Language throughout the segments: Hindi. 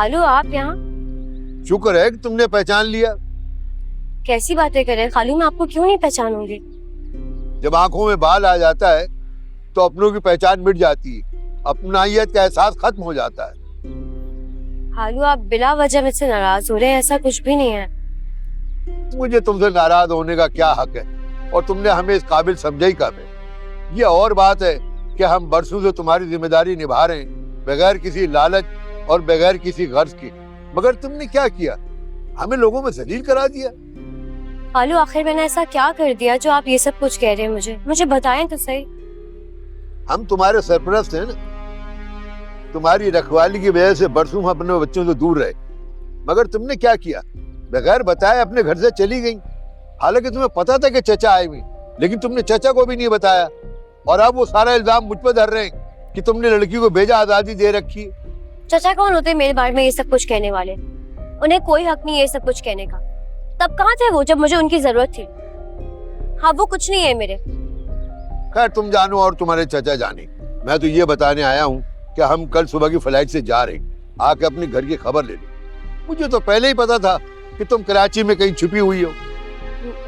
खालू आप यहाँ? शुक्र है कि तुमने पहचान लिया। कैसी बातें कर रहे हैं खालू, मैं आपको क्यों नहीं पहचानूंगी? जब आंखों में बाल आ जाता है तो अपनों की पहचान मिट जाती है, अपनाइयत का एहसास खत्म हो जाता है। खालू आप बिला वजह मुझसे नाराज हो रहे हैं, ऐसा कुछ भी नहीं है। मुझे तुमसे नाराज होने का क्या हक है, और तुमने हमें इस काबिल समझा ही कब है। ये और बात है कि हम बरसों से तुम्हारी जिम्मेदारी निभा रहे हैं बगैर किसी लालच और बगैर किसी गर्ज के, मगर तुमने क्या किया, हमें लोगों में जलील करा दिया। खालू आखिर मैंने ऐसा क्या कर दिया जो आप ये सब कुछ कह रहे हैं? मुझे बताएं तो सही। हम तुम्हारे सरपरस्त हैं ना, तुम्हारी रखवाली की वजह से बरसों हम अपने बच्चों से दूर रहे, मगर तुमने क्या किया, बगैर बताए अपने घर से चली गई। हालांकि तुम्हें पता था कि चचा आए हुए, लेकिन तुमने चचा को भी नहीं बताया, और अब वो सारा इल्जाम मुझ पर धर रहे हैं कि तुमने लड़की को बेजा आजादी दे रखी है। चचा कौन होते हैं मेरे बारे में ये सब कुछ कहने वाले? उन्हें कोई हक नहीं है ये सब कुछ कहने का। तब कहाँ थे वो जब मुझे उनकी जरूरत थी? हाँ वो कुछ नहीं है मेरे। खैर तुम जानो और तुम्हारे चचा जाने, मैं तो ये बताने आया हूँ कि हम कल सुबह की फ्लाइट से जा रहे हैं, आके अपने घर की खबर ले लो। मुझे तो पहले ही पता था कि तुम कराची में कहीं छुपी हुई हो।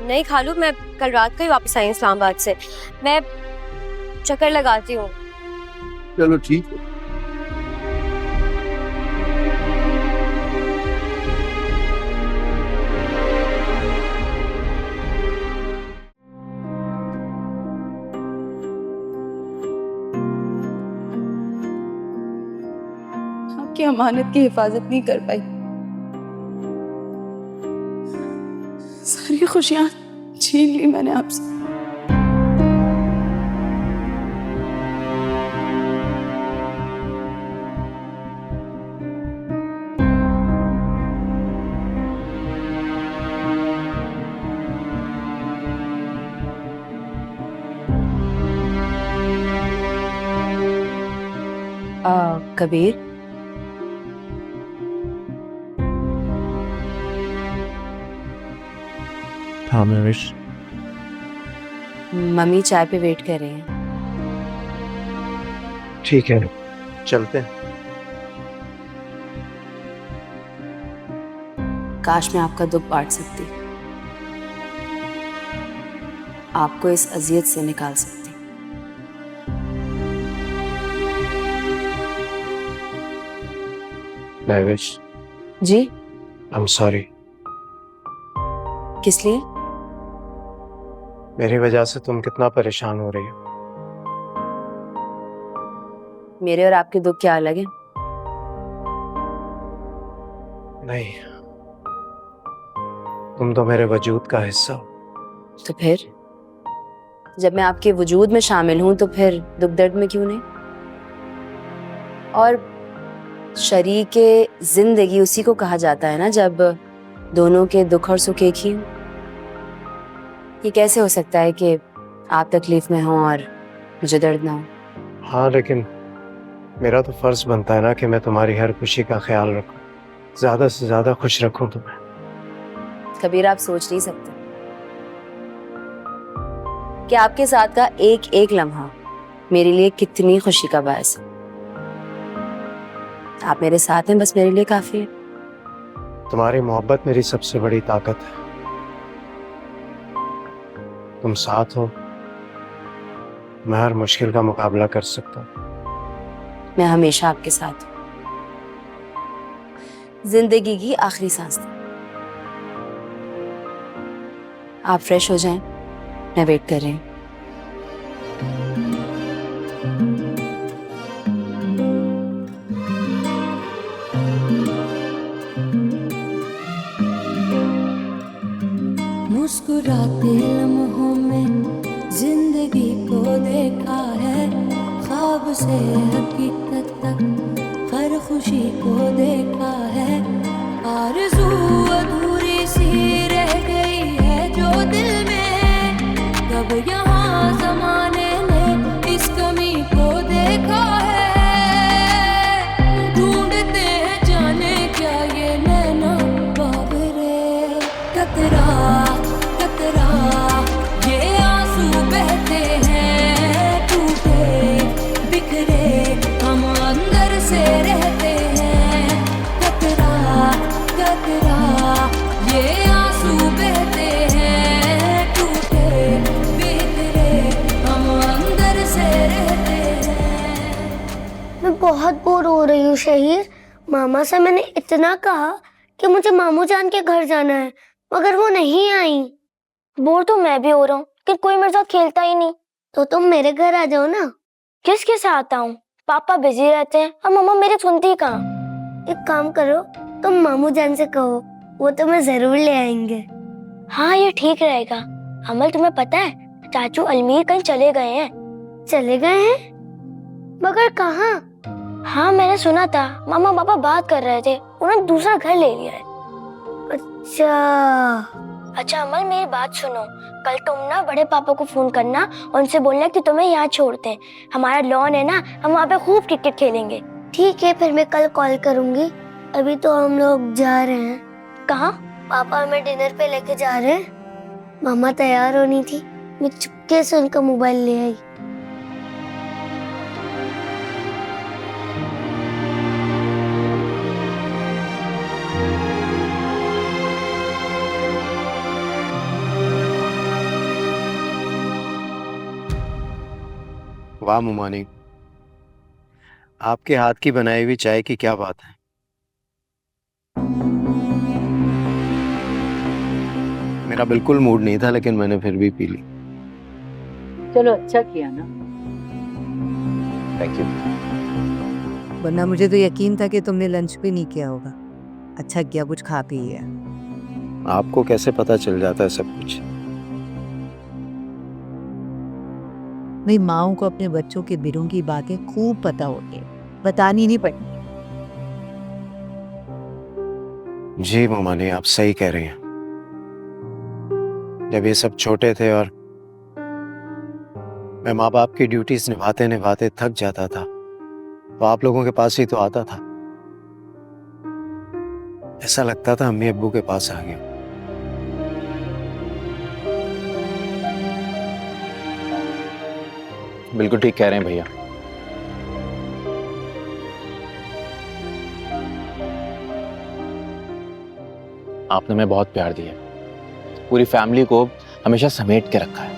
नहीं खालू, मैं कल रात को ही वापस आई इस्लामाबाद से। मैं चक्कर लगाती हूँ। चलो ठीक है। आपकी अमानत की हिफाजत नहीं कर पाई, सारी खुशियां छीन ली मैंने आपसे। कबीर, हाँ महविश, मम्मी चाय पे वेट कर रहे हैं। ठीक है चलते हैं। काश मैं आपका दुख बांट सकती, आपको इस अजियत से निकाल सकती। Mahwish, ji? I am sorry. किस लिए? मेरी वजह से तुम कितना परेशान हो रही हो। मेरे और आपके दुख क्या अलग है? नहीं, तुम तो मेरे वजूद का हिस्सा हो। तो फिर जब मैं आपके वजूद में शामिल हूं तो फिर दुख दर्द में क्यों नहीं? और शरीके जिंदगी उसी को कहा जाता है ना जब दोनों के दुख और सुख एक ही हो। ये कैसे हो सकता है कि आप तकलीफ में हो और मुझे दर्द ना हो? हाँ लेकिन मेरा तो फर्ज बनता है ना कि मैं तुम्हारी हर खुशी का ख्याल रखूं, ज्यादा से ज्यादा खुश रखूं तुम्हें। कबीर आप सोच नहीं सकते कि आपके साथ का एक एक लम्हा मेरे लिए कितनी खुशी का बायस है। आप मेरे साथ हैं, बस मेरे लिए काफी है। तुम्हारी मोहब्बत मेरी सबसे बड़ी ताकत है। तुम साथ हो, मैं हर मुश्किल का मुकाबला कर सकता हूँ। मैं हमेशा आपके साथ हूँ, जिंदगी की आखिरी सांस तक। आप फ्रेश हो जाएं, मैं वेट कर रही हूँ। मुस्कुराते लम्हों में जिंदगी को देखा है, ख्वाब से हकीकत तक हर खुशी को देखा है। आरज़ू अधूरी सी रह गई है जो दिल में, कब यहाँ ज़माने ने इस कमी को देखा है। ढूंढते हैं जाने क्या ये नैना बाबरे, कतरा कतरा ये आंसू बहते हैं, टूटे बिखरे हम अंदर से रहते हैं। कतरा मैं बहुत बोर हो रही हूँ शहीर। मामा से मैंने इतना कहा कि मुझे मामू जान के घर जाना है, मगर वो नहीं आई। बोर तो मैं भी हो रहा हूँ, लेकिन कोई मेरे साथ खेलता ही नहीं। तो तुम मेरे घर आ जाओ ना। किसके साथ आता हूँ? पापा बिजी रहते हैं और मम्मा मेरी सुनती कहाँ। एक काम करो, तुम मामू जान से कहो, वो तुम्हें जरूर ले आएंगे। हाँ, ये ठीक रहेगा। अमल, तुम्हें पता है चाचू अलमीर कहीं चले गए हैं। चले गए हैं? मगर कहाँ? हाँ, मैंने सुना था, मामा पापा बात कर रहे थे, उन्होंने दूसरा घर ले लिया है। अच्छा अमल, मेरी बात सुनो। कल तुम ना बड़े पापा को फोन करना, उनसे बोलना कि तुम्हें यहाँ छोड़ते हैं। हमारा लॉन है ना, हम वहाँ पे खूब क्रिकेट खेलेंगे। ठीक है, फिर मैं कल कॉल करूंगी। अभी तो हम लोग जा रहे हैं। कहाँ? पापा हमें डिनर पे लेके जा रहे हैं। मामा तैयार होनी थी, मैं चुपके से उनका मोबाइल ले आई। वाह मुमानी, आपके हाथ की बनाई हुई चाय की क्या बात है। मेरा बिल्कुल मूड नहीं था, लेकिन मैंने फिर भी पी ली। चलो अच्छा किया ना। Thank you. वरना मुझे तो यकीन था कि तुमने लंच भी नहीं किया होगा। अच्छा किया कुछ खा पी लिया। आपको कैसे पता चल जाता है सब कुछ? भाई, माओ को अपने बच्चों के दिलों की बातें खूब पता होती है, बतानी नहीं पड़ती। जी मुमानी, आप सही कह रही हैं। जब ये सब छोटे थे और मैं माँ बाप की ड्यूटीज निभाते निभाते थक जाता था, तो आप लोगों के पास ही तो आता था। ऐसा लगता था अम्मी अब्बू के पास आ गया। बिल्कुल ठीक कह रहे हैं भैया। आपने हमें बहुत प्यार दिया, पूरी फैमिली को हमेशा समेट के रखा है।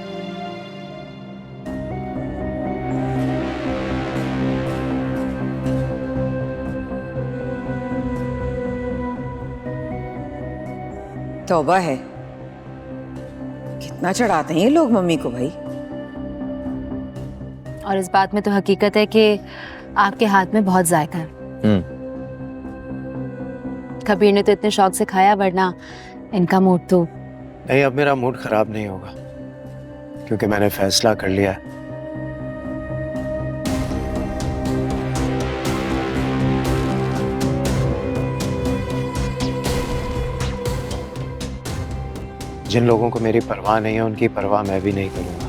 तौबा है, कितना चढ़ाते हैं ये लोग मम्मी को भाई। और इस बात में तो हकीकत है कि आपके हाथ में बहुत जायका है। कबीर ने तो इतने शौक से खाया, वरना इनका मूड तो नहीं। अब मेरा मूड खराब नहीं होगा, क्योंकि मैंने फैसला कर लिया है। जिन लोगों को मेरी परवाह नहीं है, उनकी परवाह मैं भी नहीं करूंगा।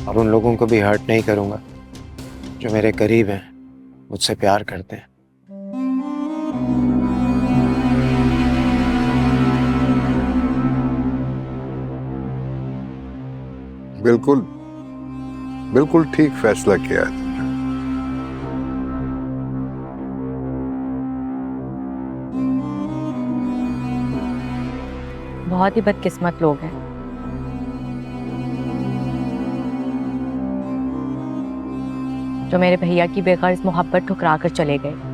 और उन लोगों को भी हर्ट नहीं करूंगा जो मेरे करीब हैं, मुझसे प्यार करते हैं। बिल्कुल बिल्कुल ठीक फैसला किया है। बहुत ही बदकिस्मत लोग हैं। जो मेरे भैया की बेगर्ज मोहब्बत ठुकरा कर चले गए।